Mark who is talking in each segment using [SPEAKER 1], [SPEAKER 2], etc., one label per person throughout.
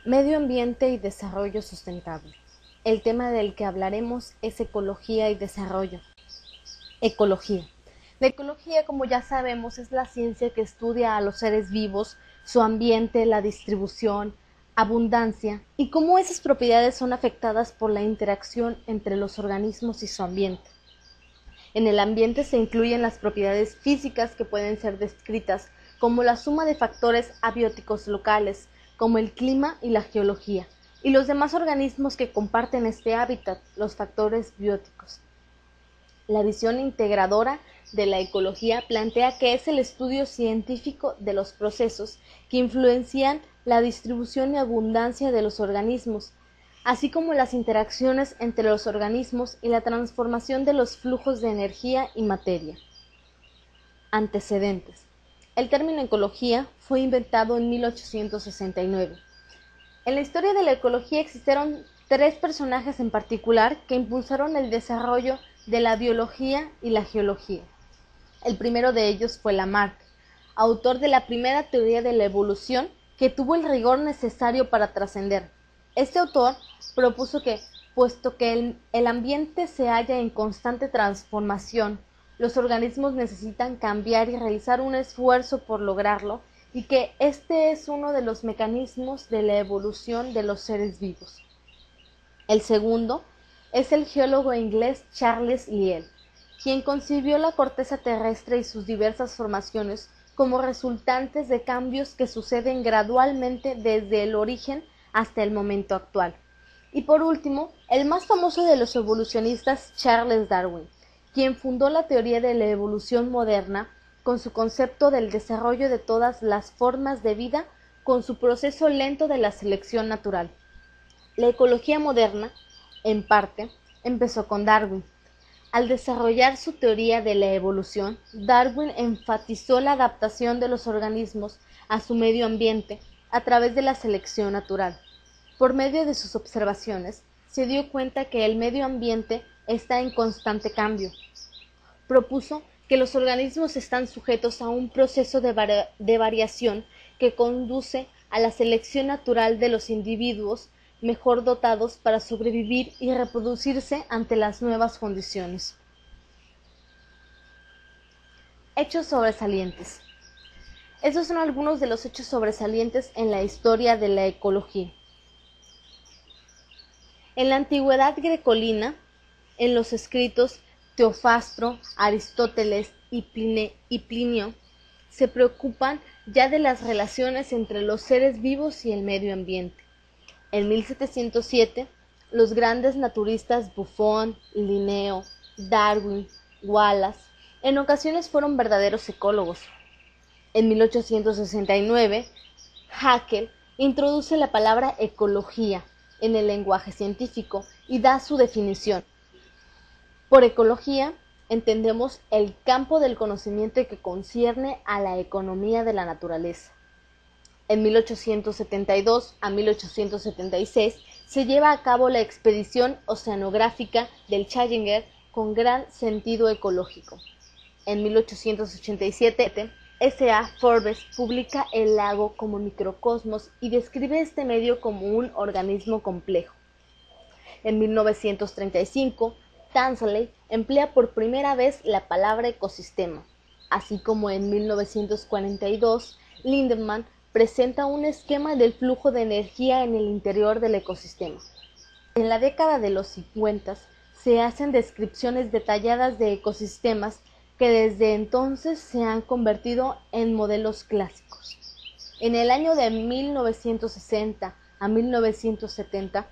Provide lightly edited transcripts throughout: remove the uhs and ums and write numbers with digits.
[SPEAKER 1] Medio ambiente y desarrollo sustentable. El tema del que hablaremos es ecología y desarrollo. Ecología. La ecología, como ya sabemos, es la ciencia que estudia a los seres vivos, su ambiente, la distribución, abundancia y cómo esas propiedades son afectadas por la interacción entre los organismos y su ambiente. En el ambiente se incluyen las propiedades físicas que pueden ser descritas como la suma de factores abióticos locales, como el clima y la geología, y los demás organismos que comparten este hábitat, los factores bióticos. La visión integradora de la ecología plantea que es el estudio científico de los procesos que influencian la distribución y abundancia de los organismos, así como las interacciones entre los organismos y la transformación de los flujos de energía y materia. Antecedentes. El término ecología fue inventado en 1869. En la historia de la ecología existieron tres personajes en particular que impulsaron el desarrollo de la biología y la geología. El primero de ellos fue Lamarck, autor de la primera teoría de la evolución que tuvo el rigor necesario para trascender. Este autor propuso que, puesto que el ambiente se halla en constante transformación, los organismos necesitan cambiar y realizar un esfuerzo por lograrlo, y que este es uno de los mecanismos de la evolución de los seres vivos. El segundo es el geólogo inglés Charles Lyell, quien concibió la corteza terrestre y sus diversas formaciones como resultantes de cambios que suceden gradualmente desde el origen hasta el momento actual. Y por último, el más famoso de los evolucionistas, Charles Darwin, quien fundó la teoría de la evolución moderna con su concepto del desarrollo de todas las formas de vida con su proceso lento de la selección natural. La ecología moderna, en parte, empezó con Darwin. Al desarrollar su teoría de la evolución, Darwin enfatizó la adaptación de los organismos a su medio ambiente a través de la selección natural. Por medio de sus observaciones, se dio cuenta que el medio ambiente está en constante cambio. Propuso que los organismos están sujetos a un proceso de variación que conduce a la selección natural de los individuos mejor dotados para sobrevivir y reproducirse ante las nuevas condiciones. Hechos sobresalientes. Estos son algunos de los hechos sobresalientes en la historia de la ecología. En la antigüedad grecolina, en los escritos Teofrastro, Aristóteles y Plinio, se preocupan ya de las relaciones entre los seres vivos y el medio ambiente. En 1707, los grandes naturistas Buffon, Linneo, Darwin, Wallace, en ocasiones fueron verdaderos ecólogos. En 1869, Haeckel introduce la palabra ecología en el lenguaje científico y da su definición. Por ecología entendemos el campo del conocimiento que concierne a la economía de la naturaleza. En 1872 a 1876 se lleva a cabo la expedición oceanográfica del Challenger con gran sentido ecológico. En 1887, S.A. Forbes publica el lago como microcosmos y describe este medio como un organismo complejo. En 1935, Tansley emplea por primera vez la palabra ecosistema, así como en 1942, Lindemann presenta un esquema del flujo de energía en el interior del ecosistema. En la década de los 50 se hacen descripciones detalladas de ecosistemas que desde entonces se han convertido en modelos clásicos. En el año de 1960 a 1970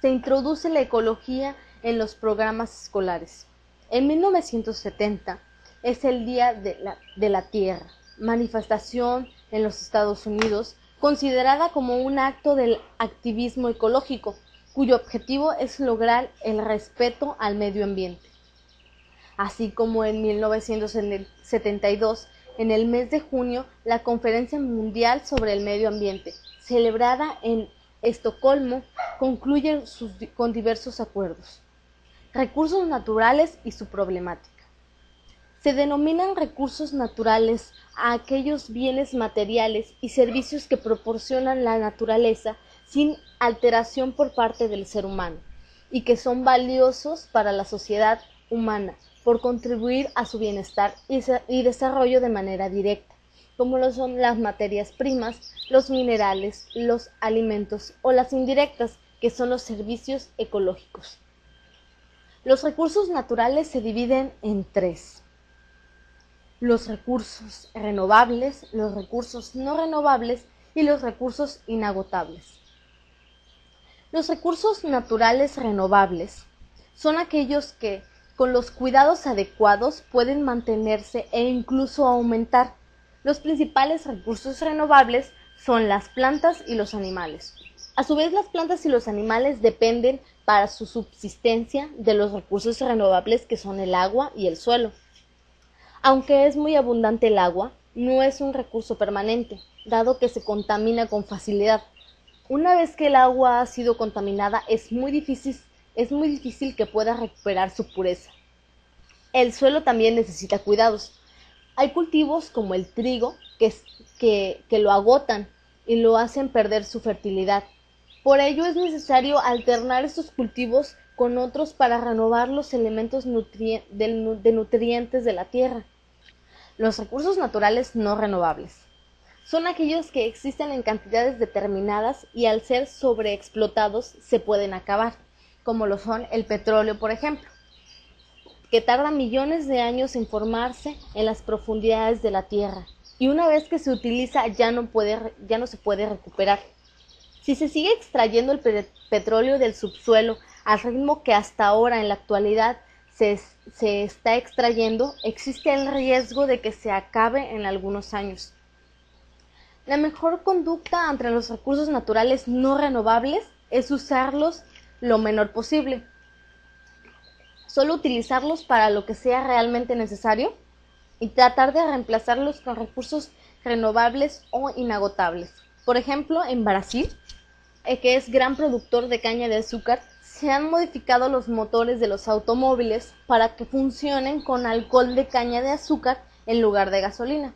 [SPEAKER 1] se introduce la ecología en los programas escolares. En 1970 es el Día de la Tierra, manifestación en los Estados Unidos considerada como un acto del activismo ecológico, cuyo objetivo es lograr el respeto al medio ambiente. Así como en 1972, en el mes de junio, la Conferencia Mundial sobre el Medio Ambiente, celebrada en Estocolmo, concluye con diversos acuerdos. Recursos naturales y su problemática. Se denominan recursos naturales a aquellos bienes materiales y servicios que proporcionan la naturaleza sin alteración por parte del ser humano y que son valiosos para la sociedad humana por contribuir a su bienestar y desarrollo de manera directa, como lo son las materias primas, los minerales, los alimentos o las indirectas, que son los servicios ecológicos. Los recursos naturales se dividen en tres: los recursos renovables, los recursos no renovables y los recursos inagotables. Los recursos naturales renovables son aquellos que, con los cuidados adecuados, pueden mantenerse e incluso aumentar. Los principales recursos renovables son las plantas y los animales. A su vez, las plantas y los animales dependen para su subsistencia de los recursos renovables, que son el agua y el suelo. Aunque es muy abundante el agua, no es un recurso permanente, dado que se contamina con facilidad. Una vez que el agua ha sido contaminada, es muy difícil que pueda recuperar su pureza. El suelo también necesita cuidados. Hay cultivos como el trigo que lo agotan y lo hacen perder su fertilidad. Por ello es necesario alternar estos cultivos con otros para renovar los elementos de nutrientes de la tierra. Los recursos naturales no renovables son aquellos que existen en cantidades determinadas y al ser sobreexplotados se pueden acabar, como lo son el petróleo, por ejemplo, que tarda millones de años en formarse en las profundidades de la tierra y una vez que se utiliza ya no se puede recuperar. Si se sigue extrayendo el petróleo del subsuelo al ritmo que hasta ahora en la actualidad se está extrayendo, existe el riesgo de que se acabe en algunos años. La mejor conducta ante los recursos naturales no renovables es usarlos lo menor posible. Solo utilizarlos para lo que sea realmente necesario y tratar de reemplazarlos con recursos renovables o inagotables. Por ejemplo, en Brasil, que es gran productor de caña de azúcar, se han modificado los motores de los automóviles para que funcionen con alcohol de caña de azúcar en lugar de gasolina.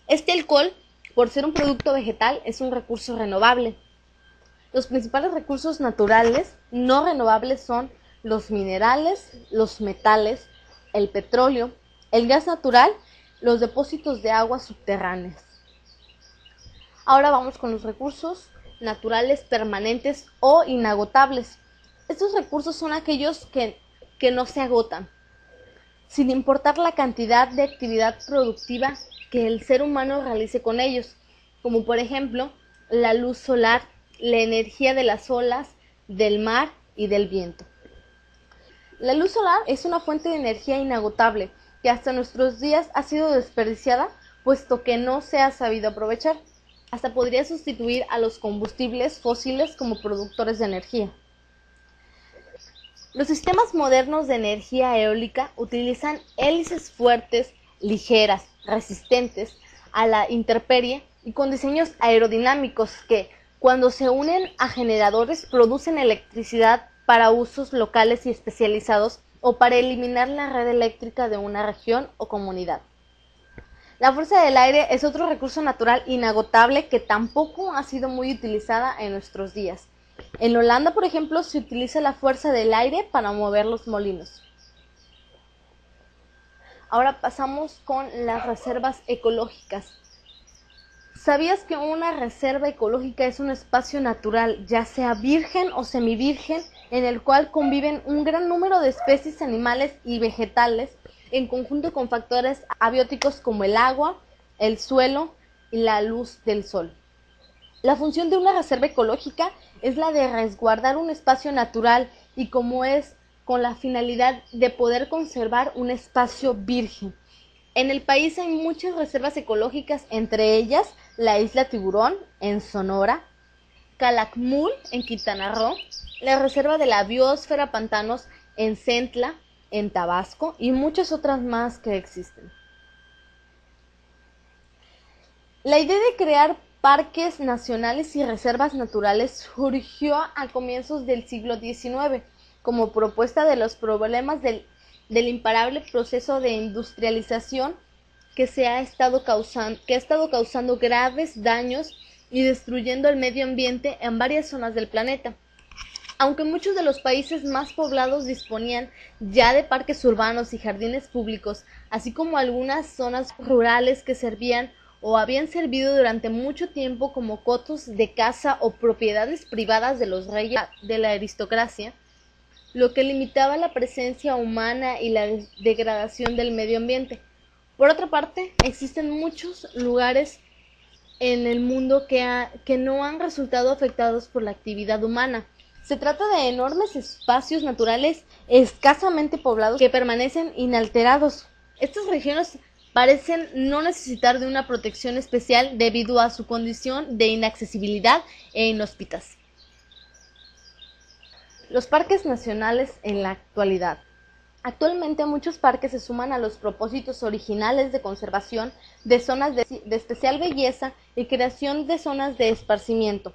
[SPEAKER 1] Este alcohol, por ser un producto vegetal, es un recurso renovable. Los principales recursos naturales no renovables son los minerales, los metales, el petróleo, el gas natural, los depósitos de aguas subterráneas. Ahora vamos con los recursos naturales permanentes o inagotables. Estos recursos son aquellos que no se agotan, sin importar la cantidad de actividad productiva que el ser humano realice con ellos, como por ejemplo la luz solar, la energía de las olas, del mar y del viento. La luz solar es una fuente de energía inagotable que hasta nuestros días ha sido desperdiciada, puesto que no se ha sabido aprovechar. Hasta podría sustituir a los combustibles fósiles como productores de energía. Los sistemas modernos de energía eólica utilizan hélices fuertes, ligeras, resistentes a la intemperie y con diseños aerodinámicos que, cuando se unen a generadores, producen electricidad para usos locales y especializados o para eliminar la red eléctrica de una región o comunidad. La fuerza del aire es otro recurso natural inagotable que tampoco ha sido muy utilizada en nuestros días. En Holanda, por ejemplo, se utiliza la fuerza del aire para mover los molinos. Ahora pasamos con las reservas ecológicas. ¿Sabías que una reserva ecológica es un espacio natural, ya sea virgen o semivirgen, en el cual conviven un gran número de especies animales y vegetales, en conjunto con factores abióticos como el agua, el suelo y la luz del sol? La función de una reserva ecológica es la de resguardar un espacio natural y como es con la finalidad de poder conservar un espacio virgen. En el país hay muchas reservas ecológicas, entre ellas la Isla Tiburón en Sonora, Calakmul en Quintana Roo, la Reserva de la Biosfera Pantanos en Centla, en Tabasco y muchas otras más que existen. La idea de crear parques nacionales y reservas naturales surgió a comienzos del siglo XIX como propuesta de los problemas del imparable proceso de industrialización que ha estado causando graves daños y destruyendo el medio ambiente en varias zonas del planeta. Aunque muchos de los países más poblados disponían ya de parques urbanos y jardines públicos, así como algunas zonas rurales que servían o habían servido durante mucho tiempo como cotos de caza o propiedades privadas de los reyes de la aristocracia, lo que limitaba la presencia humana y la degradación del medio ambiente. Por otra parte, existen muchos lugares en el mundo que no han resultado afectados por la actividad humana. Se trata de enormes espacios naturales escasamente poblados que permanecen inalterados. Estas regiones parecen no necesitar de una protección especial debido a su condición de inaccesibilidad e inhóspitas. Los parques nacionales en la actualidad. Actualmente muchos parques se suman a los propósitos originales de conservación de zonas de especial belleza y creación de zonas de esparcimiento,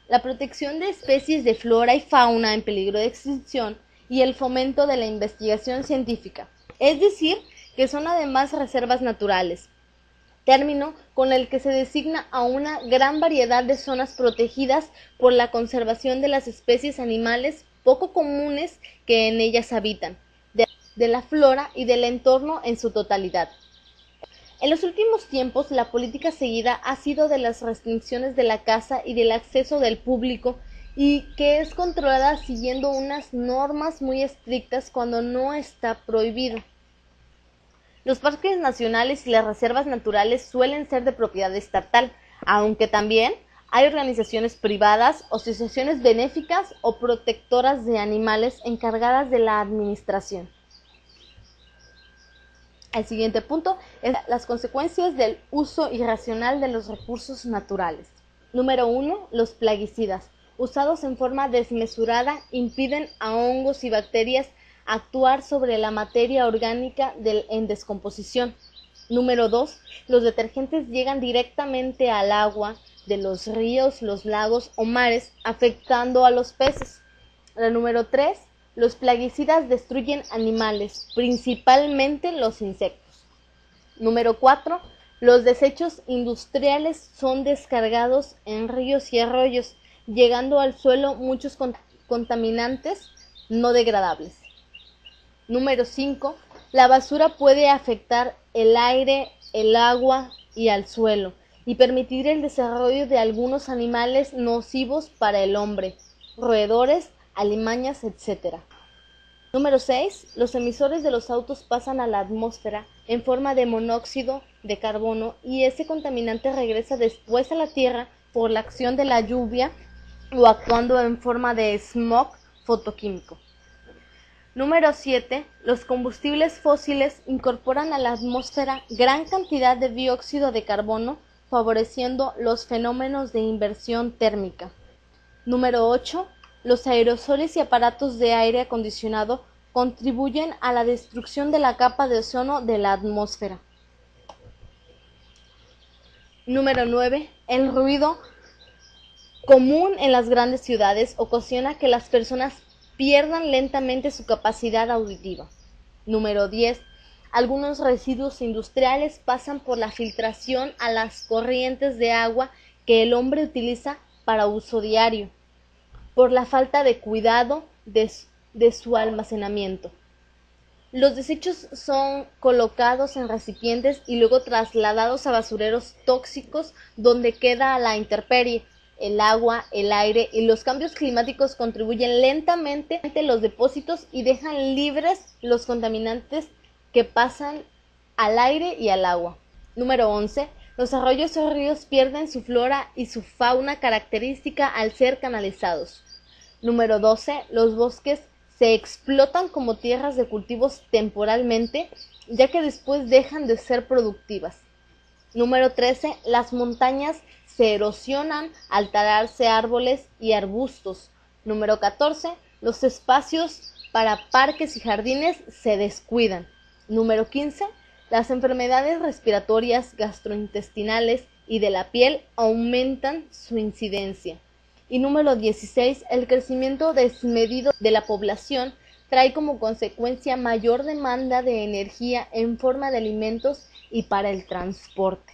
[SPEAKER 1] la protección de especies de flora y fauna en peligro de extinción y el fomento de la investigación científica, es decir, que son además reservas naturales, término con el que se designa a una gran variedad de zonas protegidas por la conservación de las especies animales poco comunes que en ellas habitan, de la flora y del entorno en su totalidad. En los últimos tiempos, la política seguida ha sido de las restricciones de la caza y del acceso del público, y que es controlada siguiendo unas normas muy estrictas cuando no está prohibido. Los parques nacionales y las reservas naturales suelen ser de propiedad estatal, aunque también hay organizaciones privadas, asociaciones benéficas o protectoras de animales encargadas de la administración. El siguiente punto es las consecuencias del uso irracional de los recursos naturales. Número 1. Los plaguicidas, usados en forma desmesurada, impiden a hongos y bacterias actuar sobre la materia orgánica en descomposición. Número 2. Los detergentes llegan directamente al agua de los ríos, los lagos o mares, afectando a los peces. La número 3. Los plaguicidas destruyen animales, principalmente los insectos. Número 4. Los desechos industriales son descargados en ríos y arroyos, llegando al suelo muchos contaminantes no degradables. Número 5. La basura puede afectar el aire, el agua y al suelo, y permitir el desarrollo de algunos animales nocivos para el hombre, roedores, alimañas, etc. Número 6. Los emisores de los autos pasan a la atmósfera en forma de monóxido de carbono, y ese contaminante regresa después a la Tierra por la acción de la lluvia o actuando en forma de smog fotoquímico. Número 7. Los combustibles fósiles incorporan a la atmósfera gran cantidad de dióxido de carbono, favoreciendo los fenómenos de inversión térmica. Número 8. Los aerosoles y aparatos de aire acondicionado contribuyen a la destrucción de la capa de ozono de la atmósfera. Número 9. El ruido común en las grandes ciudades ocasiona que las personas pierdan lentamente su capacidad auditiva. Número 10. Algunos residuos industriales pasan por la filtración a las corrientes de agua que el hombre utiliza para uso diario, por la falta de cuidado de su almacenamiento. Los desechos son colocados en recipientes y luego trasladados a basureros tóxicos, donde queda a la intemperie. El agua, el aire y los cambios climáticos contribuyen lentamente a los depósitos y dejan libres los contaminantes que pasan al aire y al agua. Número 11. Los arroyos o ríos pierden su flora y su fauna característica al ser canalizados. Número 12. Los bosques se explotan como tierras de cultivos temporalmente, ya que después dejan de ser productivas. Número 13. Las montañas se erosionan al talarse árboles y arbustos. Número 14. Los espacios para parques y jardines se descuidan. Número 15. Las enfermedades respiratorias, gastrointestinales y de la piel aumentan su incidencia. Y número 16. El crecimiento desmedido de la población trae como consecuencia mayor demanda de energía en forma de alimentos y para el transporte.